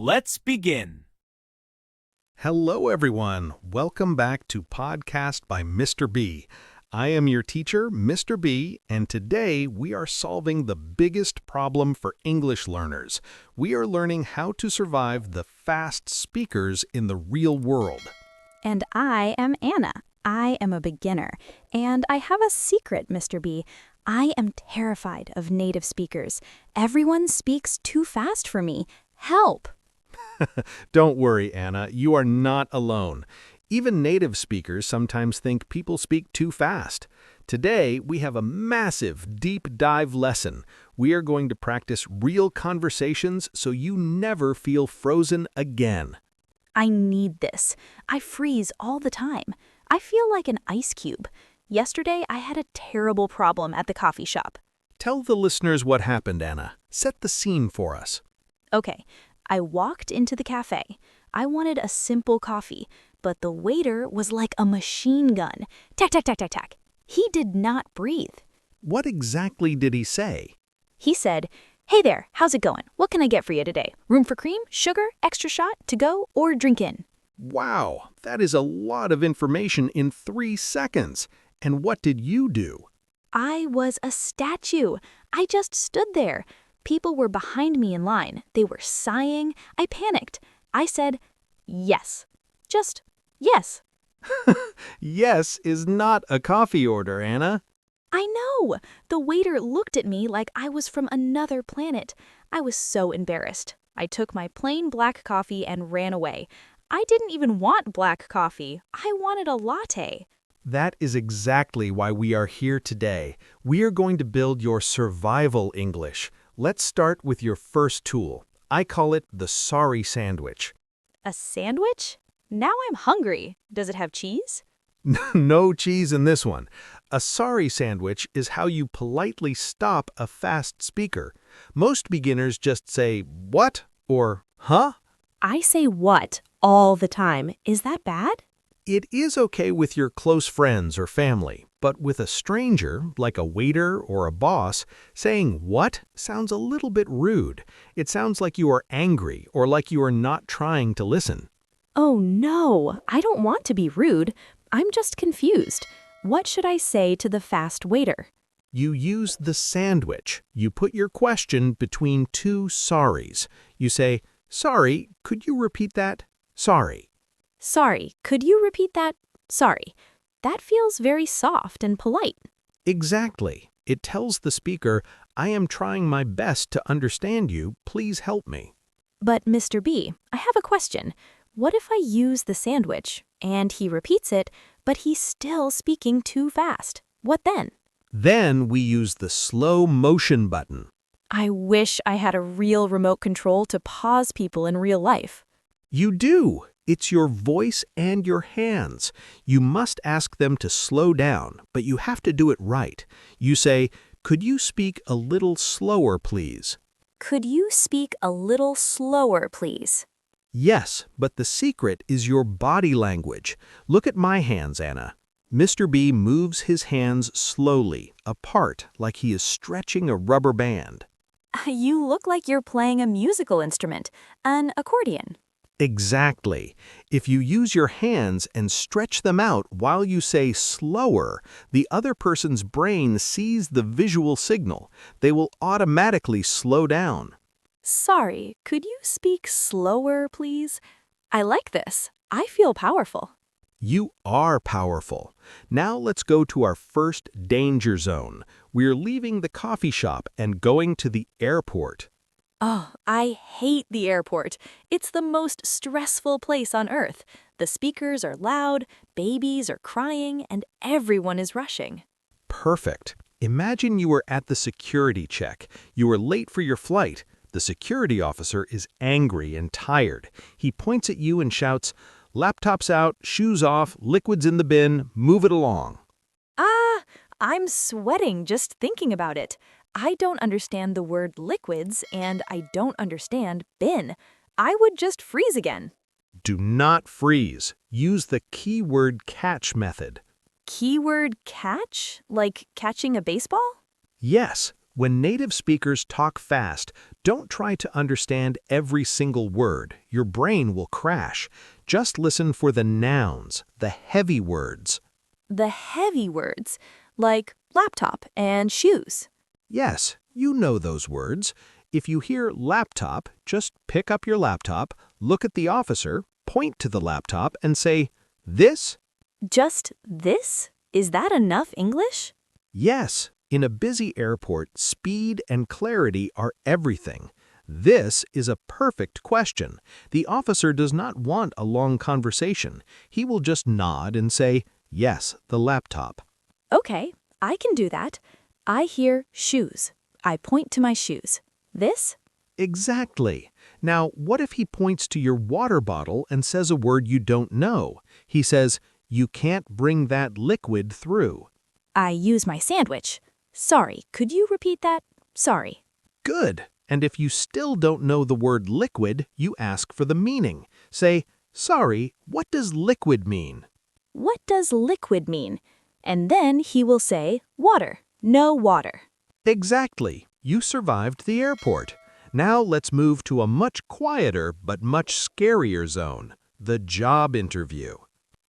Let's begin. Hello, everyone. Welcome back to Podcast by Mr. B. I am your teacher, Mr. B, and today we are solving the biggest problem for English learners. We are learning how to survive the fast speakers in the real world. And I am Anna. I am a beginner. And I have a secret, Mr. B. I am terrified of native speakers. Everyone speaks too fast for me. Help! Don't worry, Anna. You are not alone. Even native speakers sometimes think people speak too fast. Today, we have a massive deep dive lesson. We are going to practice real conversations so you never feel frozen again. I need this. I freeze all the time. I feel like an ice cube. Yesterday, I had a terrible problem at the coffee shop. Tell the listeners what happened, Anna. Set the scene for us. Okay, I walked into the cafe. I wanted a simple coffee, but the waiter was like a machine gun. Tack, tack, tack, tack, tack. He did not breathe. What exactly did he say? He said, "Hey there, how's it going? What can I get for you today? Room for cream, sugar, extra shot, to go, or drink in?" Wow, that is a lot of information in 3 seconds. And what did you do? I was a statue. I just stood there. People were behind me in line. They were sighing. I panicked. I said, yes. Just yes. Yes is not a coffee order, Anna. I know. The waiter looked at me like I was from another planet. I was so embarrassed. I took my plain black coffee and ran away. I didn't even want black coffee. I wanted a latte. That is exactly why we are here today. We are going to build your survival English. Let's start with your first tool. I call it the sorry sandwich. A sandwich? Now I'm hungry. Does it have cheese? No cheese in this one. A sorry sandwich is how you politely stop a fast speaker. Most beginners just say, "What?" or "Huh?" I say what all the time. Is that bad? It is okay with your close friends or family, but with a stranger, like a waiter or a boss, saying "what" sounds a little bit rude. It sounds like you are angry or like you are not trying to listen. Oh no, I don't want to be rude. I'm just confused. What should I say to the fast waiter? You use the sandwich. You put your question between two sorries. You say, "Sorry, could you repeat that?" "Sorry." Sorry, could you repeat that? Sorry. That feels very soft and polite. Exactly. It tells the speaker, "I am trying my best to understand you. Please help me." But Mr. B, I have a question. What if I use the sandwich and he repeats it, but he's still speaking too fast? What then? Then we use the slow motion button. I wish I had a real remote control to pause people in real life. You do. It's your voice and your hands. You must ask them to slow down, but you have to do it right. You say, "Could you speak a little slower, please?" Could you speak a little slower, please? Yes, but the secret is your body language. Look at my hands, Anna. Mr. B moves his hands slowly, apart, like he is stretching a rubber band. You look like you're playing a musical instrument, an accordion. Exactly. If you use your hands and stretch them out while you say slower, the other person's brain sees the visual signal. They will automatically slow down. Sorry, could you speak slower, please? I like this. I feel powerful. You are powerful. Now let's go to our first danger zone. We're leaving the coffee shop and going to the airport. Oh, I hate the airport. It's the most stressful place on earth. The speakers are loud, babies are crying, and everyone is rushing. Perfect. Imagine you were at the security check. You were late for your flight. The security officer is angry and tired. He points at you and shouts, "Laptops out, shoes off, liquids in the bin, move it along." Ah, I'm sweating just thinking about it. I don't understand the word liquids, and I don't understand bin. I would just freeze again. Do not freeze. Use the keyword catch method. Keyword catch? Like catching a baseball? Yes. When native speakers talk fast, don't try to understand every single word. Your brain will crash. Just listen for the nouns, the heavy words. The heavy words, like laptop and shoes. Yes, you know those words. If you hear laptop, just pick up your laptop, look at the officer, point to the laptop, and say, "This?" Just this? Is that enough English? Yes. In a busy airport, speed and clarity are everything. This is a perfect question. The officer does not want a long conversation. He will just nod and say, "Yes, the laptop." Okay, I can do that. I hear shoes. I point to my shoes. This? Exactly. Now, what if he points to your water bottle and says a word you don't know? He says, "You can't bring that liquid through." I use my sandwich. Sorry, could you repeat that? Sorry. Good. And if you still don't know the word liquid, you ask for the meaning. Say, "Sorry, what does liquid mean?" What does liquid mean? And then he will say, water. No water. Exactly. You survived the airport. Now let's move to a much quieter but much scarier zone, the job interview.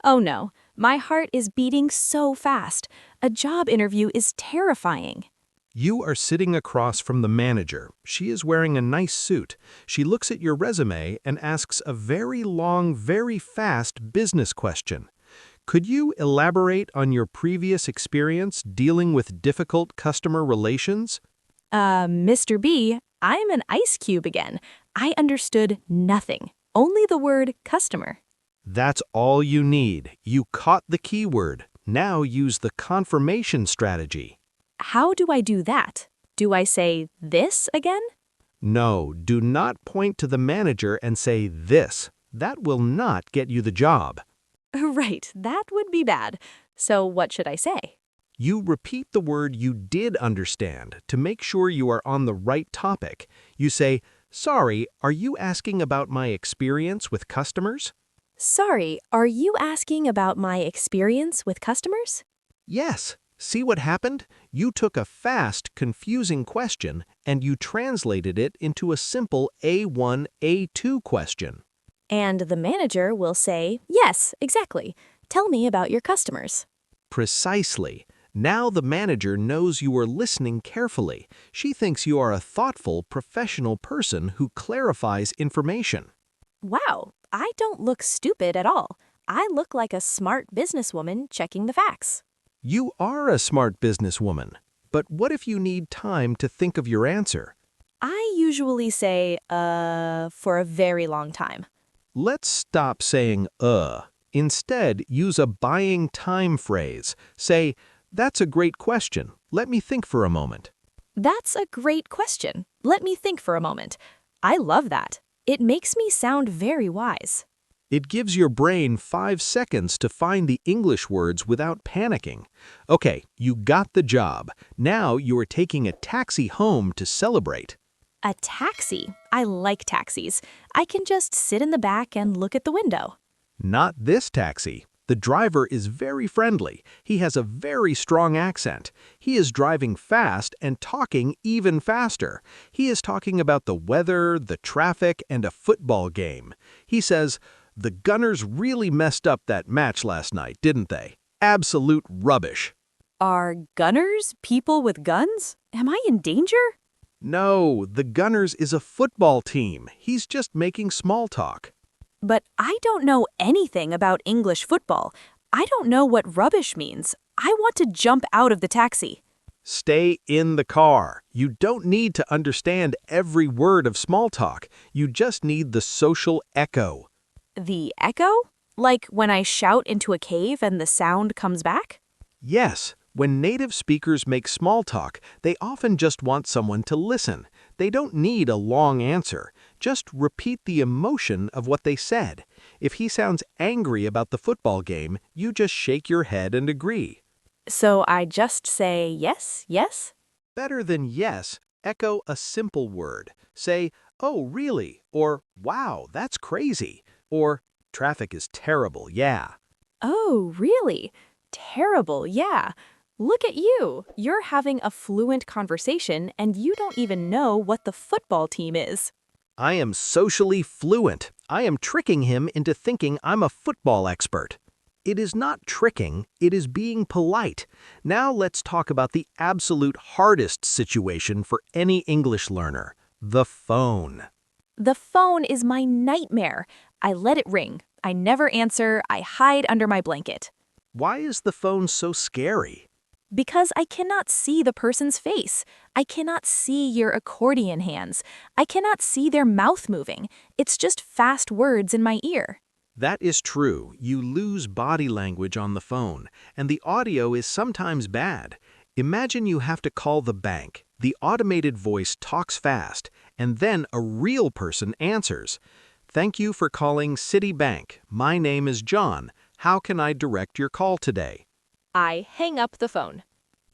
Oh no, my heart is beating so fast. A job interview is terrifying. You are sitting across from the manager. She is wearing a nice suit. She looks at your resume and asks a very long, very fast business question. Could you elaborate on your previous experience dealing with difficult customer relations? Mr. B, I'm an ice cube again. I understood nothing. Only the word customer. That's all you need. You caught the keyword. Now use the confirmation strategy. How do I do that? Do I say this again? No, do not point to the manager and say this. That will not get you the job. Right, that would be bad. So what should I say? You repeat the word you did understand to make sure you are on the right topic. You say, "Sorry, are you asking about my experience with customers?" Sorry, are you asking about my experience with customers? Yes. See what happened? You took a fast, confusing question and you translated it into a simple A1, A2 question. And the manager will say, yes, exactly. Tell me about your customers. Precisely. Now the manager knows you are listening carefully. She thinks you are a thoughtful, professional person who clarifies information. Wow, I don't look stupid at all. I look like a smart businesswoman checking the facts. You are a smart businesswoman. But what if you need time to think of your answer? I usually say, for a very long time. Let's stop saying Instead, use a buying time phrase. Say, "That's a great question. Let me think for a moment." That's a great question. Let me think for a moment. I love that. It makes me sound very wise. It gives your brain 5 seconds to find the English words without panicking. Okay, you got the job. Now you are taking a taxi home to celebrate. A taxi? I like taxis. I can just sit in the back and look at the window. Not this taxi. The driver is very friendly. He has a very strong accent. He is driving fast and talking even faster. He is talking about the weather, the traffic, and a football game. He says, "The Gunners really messed up that match last night, didn't they? Absolute rubbish." Are gunners people with guns? Am I in danger? No, the Gunners is a football team. He's just making small talk. But I don't know anything about English football. I don't know what rubbish means. I want to jump out of the taxi. Stay in the car. You don't need to understand every word of small talk. You just need the social echo. The echo? Like when I shout into a cave and the sound comes back? Yes, when native speakers make small talk, they often just want someone to listen. They don't need a long answer. Just repeat the emotion of what they said. If he sounds angry about the football game, you just shake your head and agree. So I just say yes, yes? Better than yes, echo a simple word. Say, "Oh, really?" or "Wow, that's crazy." Or, "Traffic is terrible, yeah." Oh, really? Terrible, yeah. Look at you! You're having a fluent conversation and you don't even know what the football team is. I am socially fluent. I am tricking him into thinking I'm a football expert. It is not tricking, it is being polite. Now let's talk about the absolute hardest situation for any English learner, the phone. The phone is my nightmare. I let it ring. I never answer. I hide under my blanket. Why is the phone so scary? Because I cannot see the person's face. I cannot see your accordion hands. I cannot see their mouth moving. It's just fast words in my ear. That is true. You lose body language on the phone, and the audio is sometimes bad. Imagine you have to call the bank. The automated voice talks fast, and then a real person answers. Thank you for calling Citibank. My name is John. How can I direct your call today? I hang up the phone.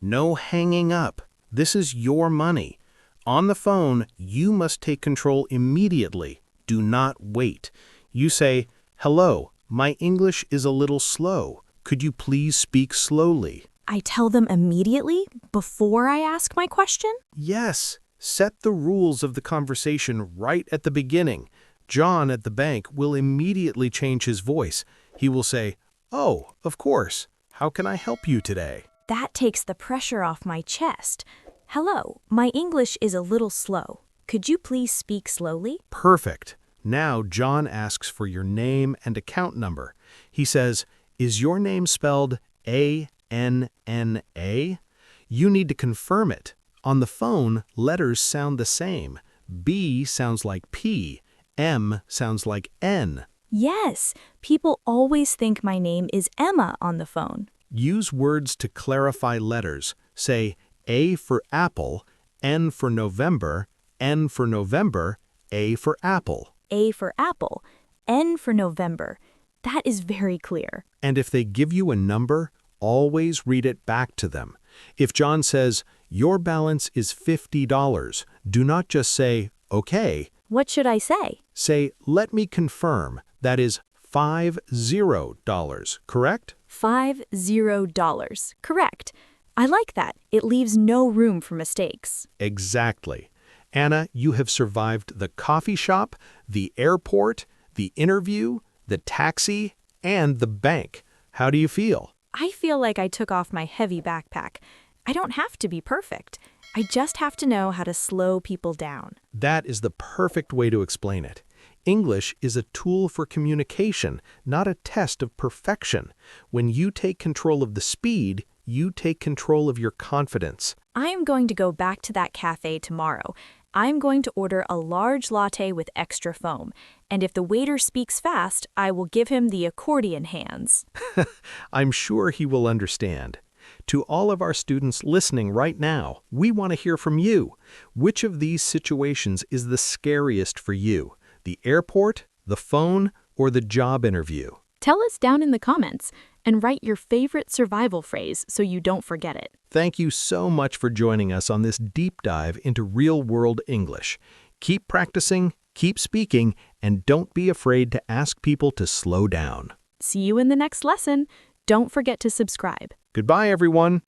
No hanging up. This is your money. On the phone, you must take control immediately. Do not wait. You say, "Hello, my English is a little slow. Could you please speak slowly?" I tell them immediately before I ask my question? Yes, set the rules of the conversation right at the beginning. John at the bank will immediately change his voice. He will say, "Oh, of course. How can I help you today?" That takes the pressure off my chest. Hello, my English is a little slow. Could you please speak slowly? Perfect. Now John asks for your name and account number. He says, "Is your name spelled A-N-N-A?" You need to confirm it. On the phone, letters sound the same. B sounds like P. M sounds like N. Yes, people always think my name is Emma on the phone. Use words to clarify letters. Say A for apple, N for November, N for November, A for apple. A for apple, N for November. That is very clear. And if they give you a number, always read it back to them. If John says, "Your balance is $50, do not just say, "Okay." What should I say? Say, "Let me confirm." That is $50, correct? $50. Correct. I like that. It leaves no room for mistakes. Exactly. Anna, you have survived the coffee shop, the airport, the interview, the taxi, and the bank. How do you feel? I feel like I took off my heavy backpack. I don't have to be perfect. I just have to know how to slow people down. That is the perfect way to explain it. English is a tool for communication, not a test of perfection. When you take control of the speed, you take control of your confidence. I am going to go back to that cafe tomorrow. I'm going to order a large latte with extra foam. And if the waiter speaks fast, I will give him the accordion hands. I'm sure he will understand. To all of our students listening right now, we want to hear from you. Which of these situations is the scariest for you? The airport, the phone, or the job interview? Tell us down in the comments and write your favorite survival phrase so you don't forget it. Thank you so much for joining us on this deep dive into real-world English. Keep practicing, keep speaking, and don't be afraid to ask people to slow down. See you in the next lesson. Don't forget to subscribe. Goodbye, everyone.